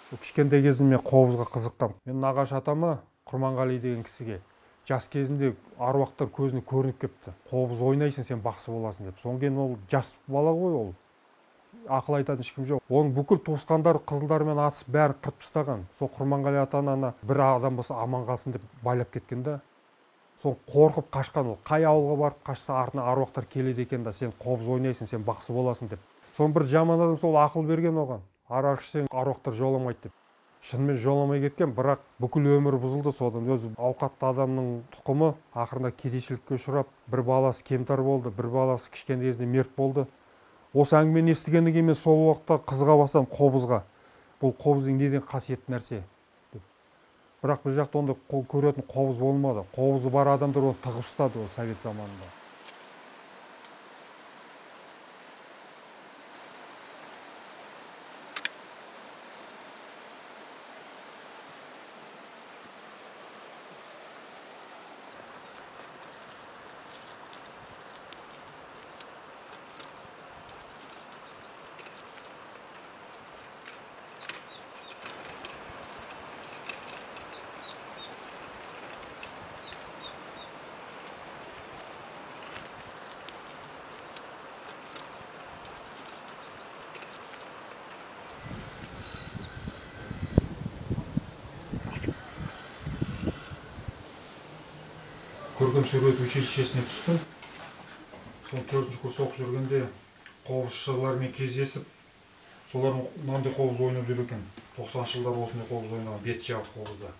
Кішкентай кезімде мен қобызға қызыққам. Мен нағашы атама Құрманғали деген кісіге жас кезінде аруақтар көзіне көрініп кепті. Қобыз ойнайсың, сен бақсы боласың деп. Содан кейін ол жас бала ғой ол. Ақыл айтатын ешкім жоқ. Оның бүкіл туысқандары қызылдармен атысып бәрін қырып тастаған. Сол Құрманғали атаны бір адам болса аман қалсын деп байлап кеткен да. Сол қорқып қашқан ол. Қай ауылға барып қашса артына аруақтар келеді екен да, сен қобыз ойнайсың, сен бақсы боласың деп. Соның бір жаман адам сол ақыл берген оған. Арақ ішсең аруақтар жоламайды деп. Шынымен жоламай кеткен, бірақ бүкіл өмірі бұзылды содан. Өзі ауқатты адамның тұқымы ақырында кедейшілікке ұшырап, бір баласы кемтар болды, бір баласы кішкентай кезінде мерт болды. Осы әңгімені естігеннен кейін мен сол уақытта қызыға бастадым қобызға. Бұл қобыздың неден қасиетті нәрсе деп. Бірақ бұл жақта онда көретін қобыз болмады. Қобызы бар адамдар оны тығып ұстады ол совет заманында. Көркемсурет училищесіне түстім. Сол 4-ші курс оқып жүргенде қобызшылармен кездесіп, солар мынандай қобыз ойнап жүр екен. 90-шы жылдар осындай қобыз ойнаған, бет жабық қобызда.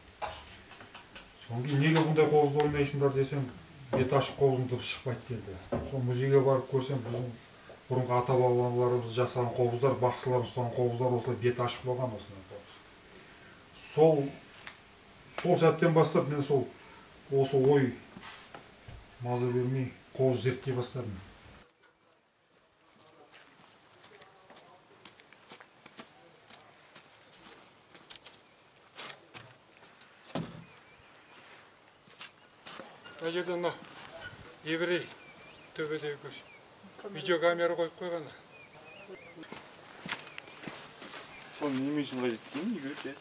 Содан кейін неге бұндай қобыз ойнайсыңдар десем, бет ашық қобыздың дыбысы шықпайды деді. Сол музейге барып көрсем, біздің бұрынғы ата-бабаларымыз жасаған қобыздар, бақсыларымыз ұстаған қобыздар осылай бет ашық болған осындай қобыз. Сол сәттен бастап мен осы ой маза бермей қобыз зерттей бастадым. Мына жерде еврей төбедегі көш. Видеокамера қойып қойған. Сол неме үшін қажет екен, не көрді?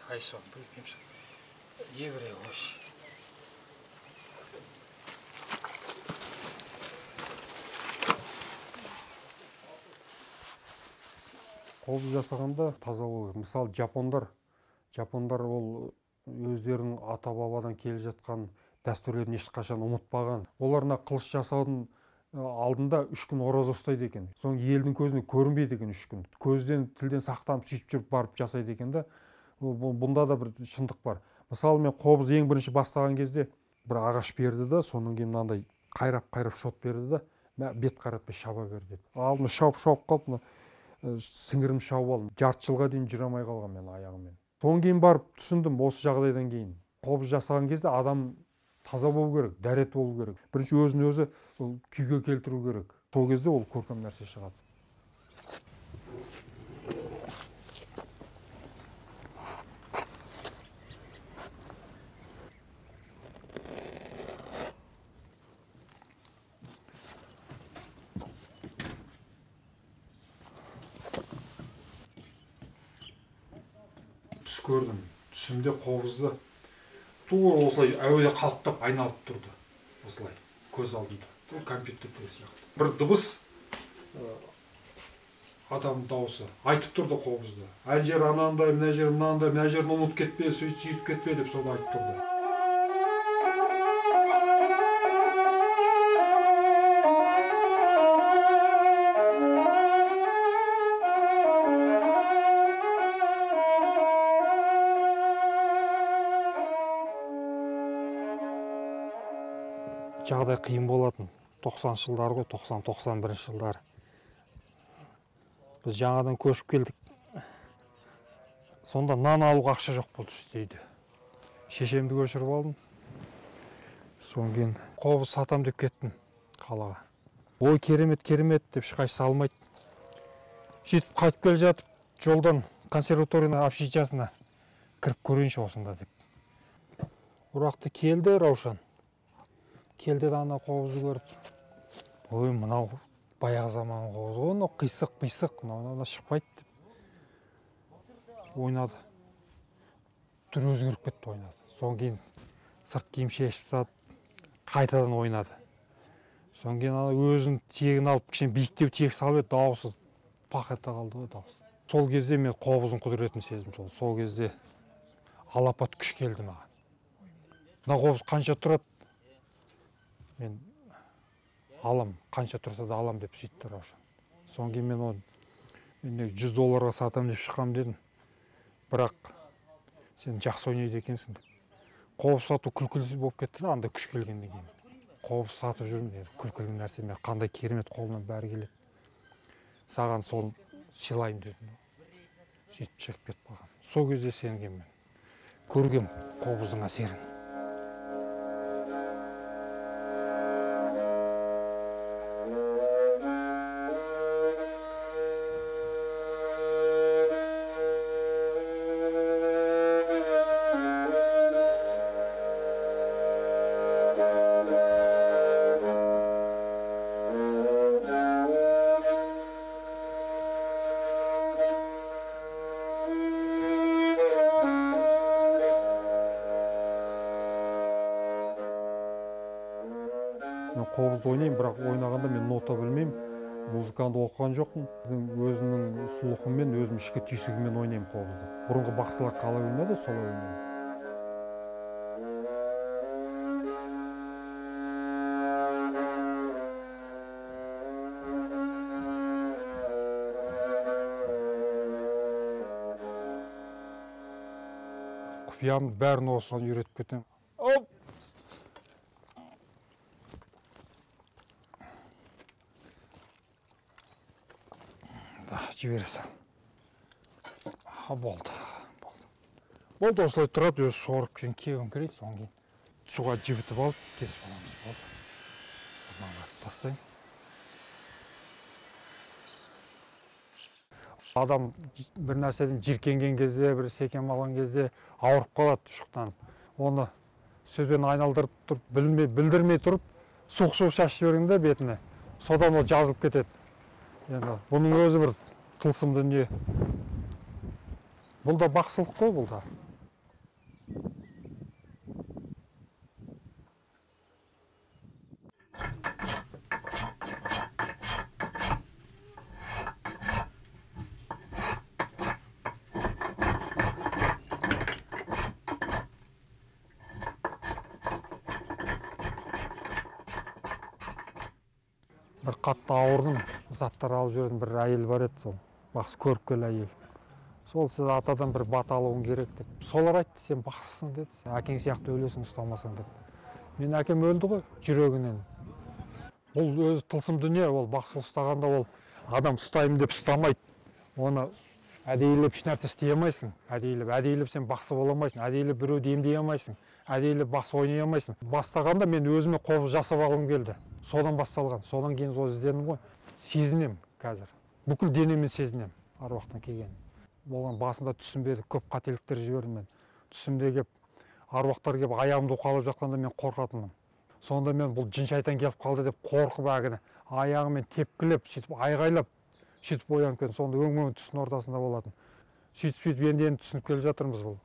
Қайсы білмеймін. Еврей көш. Қобыз жасағанда таза болу. Мысалы жапондар ол өздерінің ата-бабадан келе жатқан дәстүрлерін ешқашан ұмытпаған. Оларына қылыш жасаудың алдында 3 күн ораза ұстайды екен. Соң елдің көзіне көрінбейді екен 3 күн. Көзден, тілден сақтанып сөйтіп жүріп барып жасайды екен да. Бұнда да бір шындық бар. Мысалы мен қобыз ең бірінші бастаған кезде бір ағаш берді да, соның кейін мынандай қайрап шот берді да, бет қаратпай шаба берді. Алдына шауып қалып, сіңірім шауып алдым. Жарты жылға дейін жүре алмай қалған мен аяғыммен. Содан кейін барып түсіндім, осы жағдайдан кейін. Қобыз жасаған кезде адам таза болу керек, дәрет болу керек. Бірінші өзін өзі күйге келтіру керек. Сол кезде ол көркем нәрсе шығады. Түс көрдім. Түсімде қобызды тура осылай әуеде қалықтап айналып тұрды. Осылай көз алдымда. Компьютер сияқты. Бір дыбыс адам дауысы айтып тұрды қобызды. Әр жер анандай, мына жер мынандай, мына жерін ұмытып кетпе, сөйтіп кетпе деп соны айтып тұрды. Жағдай қиын болатын. 90-шы жылдар ғой, 90-91 жылдар. Біз жаңадан көшіп келдік. Сонда нан алуға ақша жоқ болды істейді. Шешемді көшіріп алдым. Содан кейін қобыз сатам деп кеттім қалаға. Ой, керемет деп ешқайсысы салмайды. Сөйтіп қайтып келе жатып, жолдан консерваторияның общежитиясына кіріп көрейінші осында деп. Ұрақты келді Раушан. Келді ана қобызды көріп. Ой, мынау баяғы заман қобыз. Оны қисық, мынау шықпайды деп. ойнады. Түрі өзгеріп кетті, ойнады. Содан кейін сырт киім шешіп тастады, қайтадан ойнады. Содан кейін өзінің тиегін алып, кішкене биіктеу тиек салып еді, дауысы пақ ете қалды ғой, дауысы. Сол кезде мен қобыздың құдіретін сездім. Сол кезде алапат күш келді маған. Мына қобыз қанша тұрады, мен алам, қанша тұрса да алам деп сөйтті Раушан. Содан кейін мен оны $100 сатам деп шыққам дедім. Бірақ сен жақсы ойнайды екенсің. Қобыз сату күлкілі болып кетті, анда күш келгеннен кейін. Қобыз сатып жүрмін, күлкілі нәрсе, мен қандай керемет қолымнан бәрі келеді. Саған соны сыйлайын дедім. Сөйтіп шығып кетіп қалған. Сол кезде сенгенмін. Көргем қобыздың әсерін. Мен қобызды ойнаймын, бірақ ойнағанда мен нота білмеймін, музыканы оқыған жоқпын. Өзімнің слухыммен, өзім ішкі түйсігіммен ойнаймын қобызды. Бұрынғы бақсылар қалай ойнады, солай ойнаймын. Құпиямды бәрін осыған үйретіп кетемін. Жібере сал. Болды. Болды, осылай тұрады, өзі суырып кейін кегім кірейді, соған кейін суға жібітіп алып, кесіп аламыз. Болды. Маңғарды бастайын. Адам бір нәрседен жиркенген кезде, бір секем алған кезде ауырып қалады, шықтанып. Оны сөзбен айналдырып тұрып, білдірмей тұрып, суық шашып жібергенде бетіне, содан ол жазылып кетеді. Енді бұның өзі бір тылсым дүние. Бұл да бақсылық қой, бұл да. Бір қатты ауырдым, заттар алып жүрген бір әйел бар еді, сол бақсы көріпкел әйел. Сол сіз атадан бір бата алуың керек деп. Солар айтты, сен бақсысың деді, әкең сияқты өлесің ұстамасаң деп. Мен әкем өлді ғой, жүрегінен. Бұл өзі тылсым дүние, ол бақсы ұстағанда ол адам ұстаймын деп ұстамайды. Оны әдейілеп еш нәрсе істей алмайсың. Әдейілеп сен бақсы бола алмайсың, әдейілеп біреуді емдей алмайсың, әдейілеп бақсы ойнай алмайсың. Бастағанда мен өзіме қобыз жасап алғым келді. Содан басталған, содан кейін сол іздендім ғой. Сезінем қазір. Бүкіл денемен сезінем аруақтан келгенін. Болған басында түсінбедім, көп қателіктер жібердім мен. Түсімде кеп, аруақтар кеп аяғымды уқалап жатқанда мен қорқатынмын. Сонда мен бұл жын шайтан келіп қалды деп қорқып әгіні аяғымен тепкілеп, сөйтіп айғайлап, сөйтіп оянып кетті. Сонда өң түстің ортасында болатын. Сөйтіп енді түсініп келе жатырмыз бұл.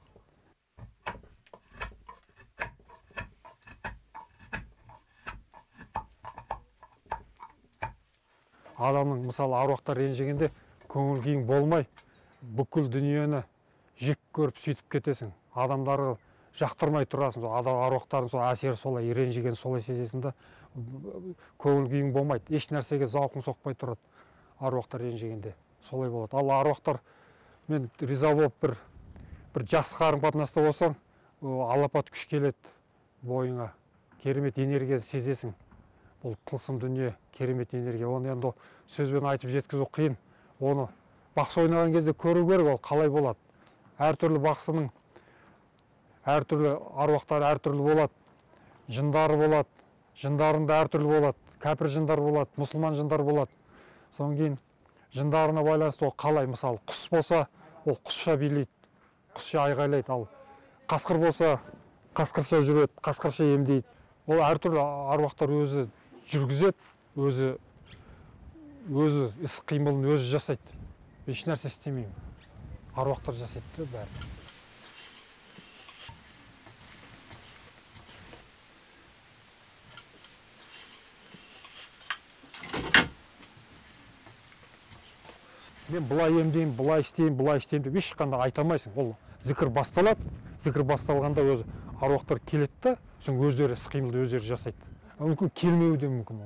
Адамның мысалы аруақтар ренжігенде көңіл күйің болмай, бүкіл дүниені жек көріп сөйтіп кетесің. Адамдарды жақтырмай тұрасың. Аруақтардың сол әсері солай, ренжіген солай сезесің да, көңіл күйің болмайды. Еш нәрсеге зауқың соқпай тұрады. Аруақтар ренжігенде солай болады. Ал аруақтар мен риза болып бір жақсы қарым-қатынаста болсаң, алапат күш келеді бойыңа. Керемет энергия сезесің. Бұл тылсым дүние, керемет энергия. Оны енді сөзбен айтып жеткізу қиын. Оны бақсы ойнаған кезде көру керек, ол қалай болады. Әртүрлі бақсының әртүрлі аруақтары әртүрлі болады. Жындары болады. Жындарында әртүрлі болады. Кәпір жындар болады, мұсылман жындар болады. Содан кейін жындарына байланысты ол қалай, мысалы құс болса, ол құсша билейді, құсша айғайлайды. Ал қасқыр болса, қасқырша жүреді, қасқырша емдейді. Ол әртүрлі аруақтар өзі жүргізеді, өзі іс қимылын өзі жасайды. Еш нәрсе істемеймін. аруақтар жасайды да бәрі. Мен бұлай емдеймін, бұлай істеймін деп ешқандай айта алмайсың. Ол зікір басталады. Зікір басталғанда өзі аруақтар келеді да, соң өздері іс-қимылды өздері жасайды. Мүмкін келмеуі де мүмкін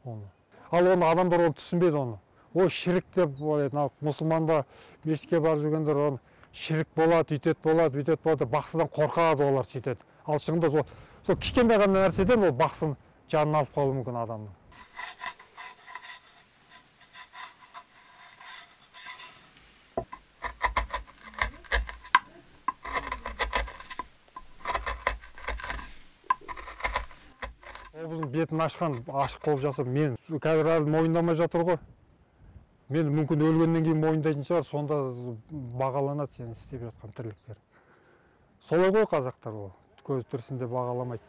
оны. Ал оны адамдар оны түсінбейді оны. О, шірік деп ойлайды. Мұсылманда мешітке барып жүргендер оны шірік болады, бүйтеді болады, бақсыдан қорқады олар сөйтеді. Ал шынында сол кішкентай ғана нәрседен ол бақсын жанын алып қалуы мүмкін адамның. Қобыздың бетін ашық болып жасап, мен қазір әлі мойындамай жатыр ғой. Мен мүмкін өлгеннен кейін мойындайтын шығар, сонда бағаланады сен істеп жатқан тірліктер. Солай ғой қазақтар ол, көз тірісінде бағаламайды.